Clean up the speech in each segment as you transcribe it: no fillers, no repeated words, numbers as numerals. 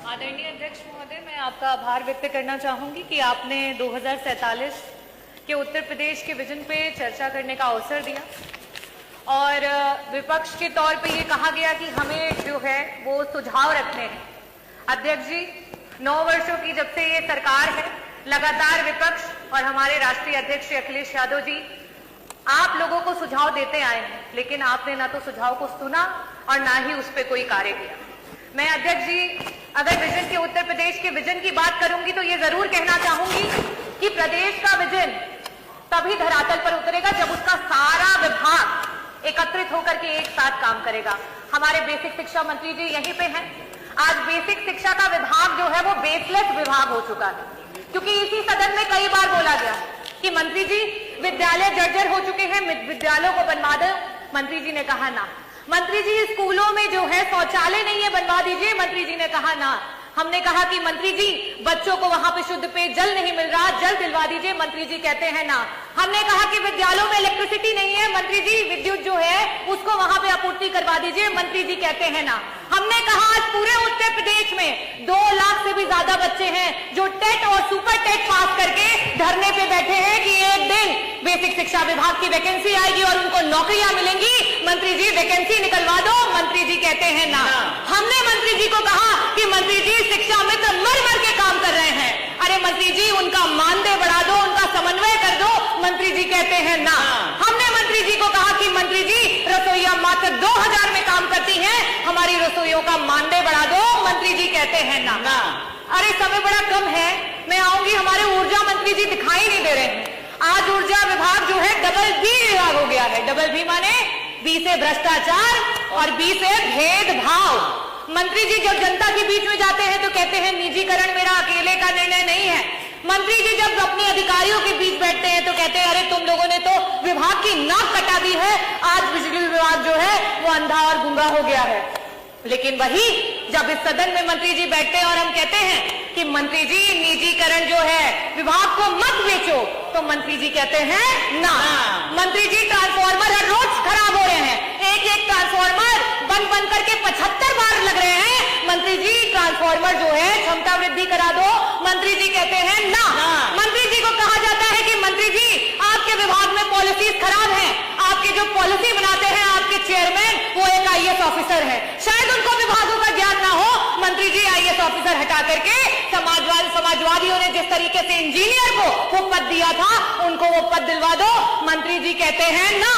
आदरणीय अध्यक्ष महोदय, मैं आपका आभार व्यक्त करना चाहूंगी कि आपने 2047 के उत्तर प्रदेश के विजन पे चर्चा करने का अवसर दिया और विपक्ष के तौर पे ये कहा गया कि हमें जो है वो सुझाव रखने हैं। अध्यक्ष जी, 9 वर्षों की जब से ये सरकार है, लगातार विपक्ष और हमारे राष्ट्रीय अध्यक्ष श्री अखिलेश यादव जी आप लोगों को सुझाव देते आए हैं, लेकिन आपने ना तो सुझाव को सुना और ना ही उस पर कोई कार्य किया। मैं अध्यक्ष जी, अगर विजन के उत्तर प्रदेश के विजन की बात करूंगी तो ये जरूर कहना चाहूंगी कि प्रदेश का विजन तभी धरातल पर उतरेगा जब उसका सारा विभाग एकत्रित होकर के एक साथ काम करेगा। हमारे बेसिक शिक्षा मंत्री जी यहीं पे हैं। आज बेसिक शिक्षा का विभाग जो है वो बेसलेस विभाग हो चुका है, क्योंकि इसी सदन में कई बार बोला गया कि मंत्री जी विद्यालय जर्जर हो चुके हैं, विद्यालयों को बनवा दो। मंत्री जी ने कहा ना। मंत्री जी स्कूलों में जो है शौचालय नहीं है, बनवा दीजिए। मंत्री जी ने कहा ना। हमने कहा कि मंत्री जी बच्चों को वहां पे शुद्ध पेय जल नहीं मिल रहा, जल दिलवा दीजिए। मंत्री जी कहते हैं ना। हमने कहा कि विद्यालयों में इलेक्ट्रिसिटी नहीं है, मंत्री जी विद्युत जो है उसको वहां पे आपूर्ति करवा दीजिए। मंत्री जी कहते हैं ना। हमने कहा आज पूरे उत्तर प्रदेश में 2 लाख से भी ज्यादा बच्चे हैं जो टेट और सुपर टेट पास करके धरने पे बैठे हैं कि एक दिन बेसिक शिक्षा विभाग की वैकेंसी आएगी और उनको नौकरियां मिलेंगी। मंत्री जी वैकेंसी निकलवा दो। मंत्री जी कहते हैं ना। हमने मंत्री जी को कहा कि मंत्री जी शिक्षा मित्र मर मर के काम कर रहे हैं, अरे मंत्री जी उनका मानदेय बढ़ा दो, उनका समन्वय कर दो। मंत्री जी कहते हैं ना। हमने मंत्री जी को कहा कि मंत्री जी रसोइया मात्र 2000 में काम करती हैं, हमारी रसोइयों का मानदेय बढ़ा दो। मंत्री जी कहते हैं ना। अरे समय बड़ा कम है, मैं आऊंगी। हमारे ऊर्जा मंत्री जी दिखाई नहीं दे रहे हैं। आज ऊर्जा विभाग जो है डबल बी विभाग हो गया है। डबल बी माने बी से भ्रष्टाचार और बी से भेदभाव। मंत्री जी जब जनता के बीच में जाते हैं तो कहते हैं निजीकरण मेरा अकेले का निर्णय नहीं है। मंत्री जी जब अपने अधिकारियों के बीच बैठते हैं तो कहते हैं अरे तुम लोगों ने तो विभाग की नाक कटा दी है, आज बिजली विभाग जो है वो अंधा और गूंगा हो गया है। लेकिन वही जब इस सदन में मंत्री जी बैठते हैं और हम कहते हैं कि मंत्री जी निजीकरण जो है विभाग को मत बेचो, तो मंत्री जी कहते हैं ना। मंत्री जी ट्रांसफार्मर हर रोज खराब हो रहे हैं, एक ट्रांसफार्मर बन करके 75 बार लग रहे हैं। मंत्री जी ट्रांसफार्मर जो है क्षमता वृद्धि करा दो। मंत्री जी कहते हैं ना। मंत्री जी को कहा जाता है कि मंत्री जी आपके विभाग में पॉलिसीज खराब है, आपके जो पॉलिसी बनाते हैं आपके चेयरमैन वो एक IAS ऑफिसर है, शायद उनको विभागों का ज्ञान ना हो। मंत्री जी IAS ऑफिसर हटा करके समाजवादियों ने जिस तरीके से इंजीनियर को वो पद दिया था उनको वो पद दिलवा दो। मंत्री जी कहते हैं ना।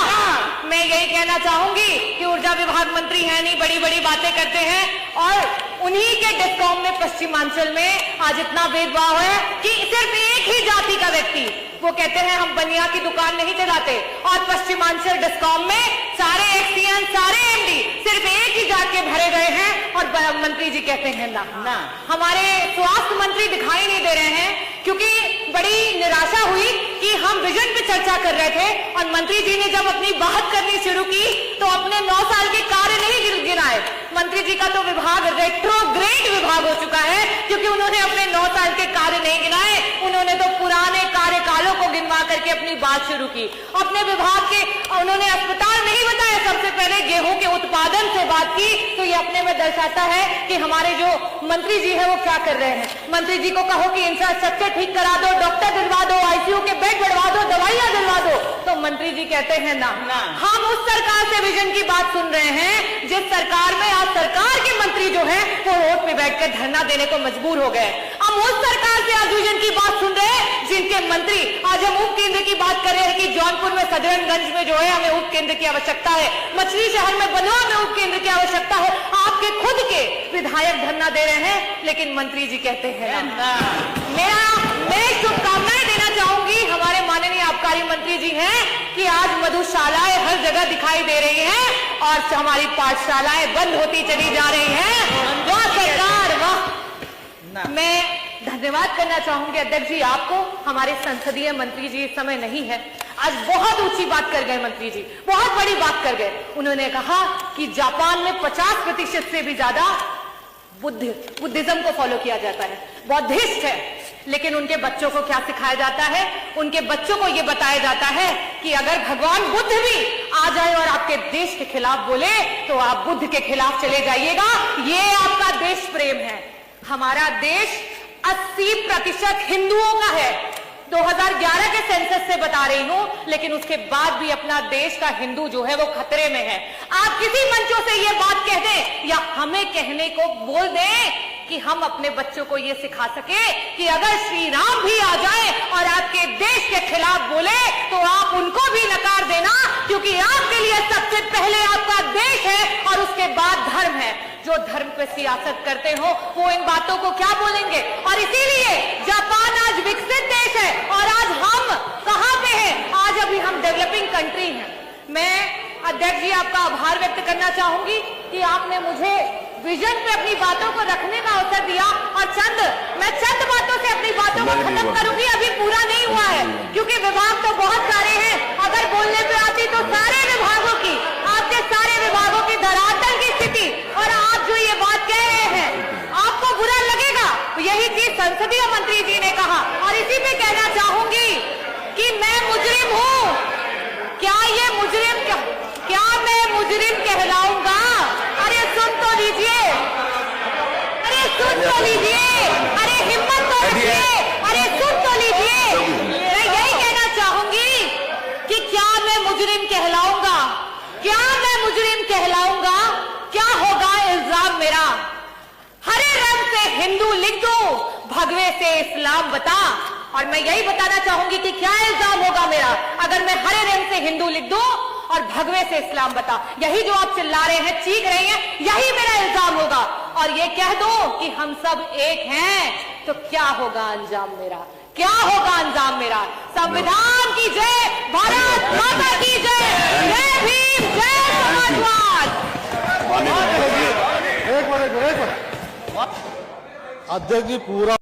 मैं यही कहना चाहूंगी कि ऊर्जा विभाग मंत्री है नहीं, बड़ी बड़ी बातें करते हैं और उन्हीं के डिस्कॉम में पश्चिमांचल में आज इतना भेदभाव है कि सिर्फ एक ही जाति का व्यक्ति, वो कहते हैं हम बनिया की दुकान नहीं चलाते, और पश्चिमांचल डिस्कॉम में सारे एक्सीएन सारे MD सिर्फ एक ही जात के भरे गए हैं और मंत्री जी कहते हैं ना। हमारे स्वास्थ्य मंत्री दिखाई नहीं दे रहे हैं, क्योंकि बड़ी निराशा हुई कि हम विजन पे चर्चा कर रहे थे और मंत्री जी ने जब अपनी बात करनी शुरू की तो अपने 9 साल के कार्य नहीं गिनाए। मंत्री जी का तो विभाग रेट्रोग्रेड विभाग हो चुका है, क्योंकि उन्होंने अपने 9 साल के कार्य नहीं गिनाए, उन्होंने तो पुराने कार्यकालों को गिनवा करके अपनी बात शुरू की। अपने विभाग के उन्होंने अस्पताल नहीं बताया, सबसे पहले गेहूं के उत्पादन से बात की। तो ये अपने में दर्शाता है कि हमारे जो मंत्री जी है वो क्या कर रहे हैं। मंत्री जी को कहो कि इंफ्रास्ट्रक्चर ठीक करा दो, डॉक्टर दिलवा दो, ICU के बेड बढ़वा दो, दवाइयां दिलवा दो, तो मंत्री जी कहते हैं ना। हम उस सरकार से विजन की बात सुन रहे हैं जिस सरकार में आज सरकार के मंत्री जो है वो रोड पे बैठकर धरना देने को मजबूर हो गए। हम उस सरकार से आज विजन की बात सुन रहे हैं जिनके मंत्री आज हम उप केंद्र की बात कर रहे हैं कि जौनपुर में सदरनगंज में जो है हमें उप केंद्र की आवश्यकता है, मछली शहर में बनवा में उप केंद्र की आवश्यकता है। आपके खुद के विधायक धरना दे रहे हैं, लेकिन मंत्री जी कहते हैं ना। मैं शुभकामनाएं देना चाहूंगी हमारे माननीय आबकारी मंत्री जी हैं कि आज मधुशालाएं हर जगह दिखाई दे रही हैं और हमारी पाठशालाएं बंद होती चली जा रही हैं। वाह सरकार वाह। मैं धन्यवाद करना चाहूंगी अध्यक्ष जी आपको। हमारे संसदीय मंत्री जी इस समय नहीं है, आज बहुत ऊंची बात कर गए मंत्री जी, बहुत बड़ी बात कर गए। उन्होंने कहा कि जापान में 50% से भी ज्यादा बुद्धिज्म को फॉलो किया जाता है, बौद्धिस्ट है, लेकिन उनके बच्चों को क्या सिखाया जाता है? उनके बच्चों को यह बताया जाता है कि अगर भगवान बुद्ध भी आ जाए और आपके देश के खिलाफ बोले तो आप बुद्ध के खिलाफ चले जाइएगा। ये आपका देश प्रेम है। हमारा देश 80% हिंदुओं का है। 2011 के सेंसस से बता रही हूं, लेकिन उसके बाद भी अपना देश का हिंदू जो है वो खतरे में है। आप किसी मंचों से ये बात कह दें या हमें कहने को बोल दें कि हम अपने बच्चों को ये सिखा सके कि अगर श्री राम भी आ जाए और आपके देश के खिलाफ बोले तो आप उनको भी नकार देना, क्योंकि आपके लिए सबसे पहले आपका देश है और उसके बाद धर्म है। जो धर्म पे सियासत करते हो वो इन बातों को क्या बोलेंगे? और इसीलिए जापान आज विकसित देश है और आज हम कहां पे हैं? आज अभी हम डेवलपिंग कंट्री हैं। मैं अध्यक्ष जी आपका आभार व्यक्त करना चाहूंगी कि आपने मुझे विजन पे अपनी बातों को रखने का अवसर दिया और मैं चंद बातों से अपनी बातों को खत्म करूंगी। अभी पूरा नहीं हुआ है क्योंकि विभाग तो बहुत सारे हैं। अगर बोलने पे आती तो सारे विभागों की, आपके सारे विभागों की धरातल की स्थिति, और आप जो ये बात कह रहे हैं आपको बुरा लगेगा। यही चीज संसदीय मंत्री जी ने कहा और इसी पे कहना चाहूंगी कि मैं मुजरिम हूं। क्या ये मुजरिम, क्या मैं मुजरिम कहलाऊंगा? अरे सुन तो लीजिए, अरे सुन तो लीजिए, अरे हिम्मत तो रखिए, अरे सुन तो लीजिए। मैं यही कहना चाहूंगी कि क्या मैं मुजरिम कहलाऊंगा? क्या मैं मुजरिम कहलाऊंगा? क्या होगा इल्जाम मेरा? हरे रंग से हिंदू लिख दो, भगवे से इस्लाम बता। और मैं यही बताना चाहूंगी कि क्या इल्जाम होगा मेरा अगर मैं हरे रंग से हिंदू लिख दूं और भगवे से इस्लाम बता। यही जो आप चिल्ला रहे हैं, चीख रहे हैं, यही मेरा इल्जाम होगा। और ये कह दो कि हम सब एक हैं तो क्या होगा अंजाम मेरा? क्या होगा अंजाम मेरा? संविधान की जय, भारत माता की जय, जय भीम, जय समाजवाद। एक बार अध्यक्ष जी पूरा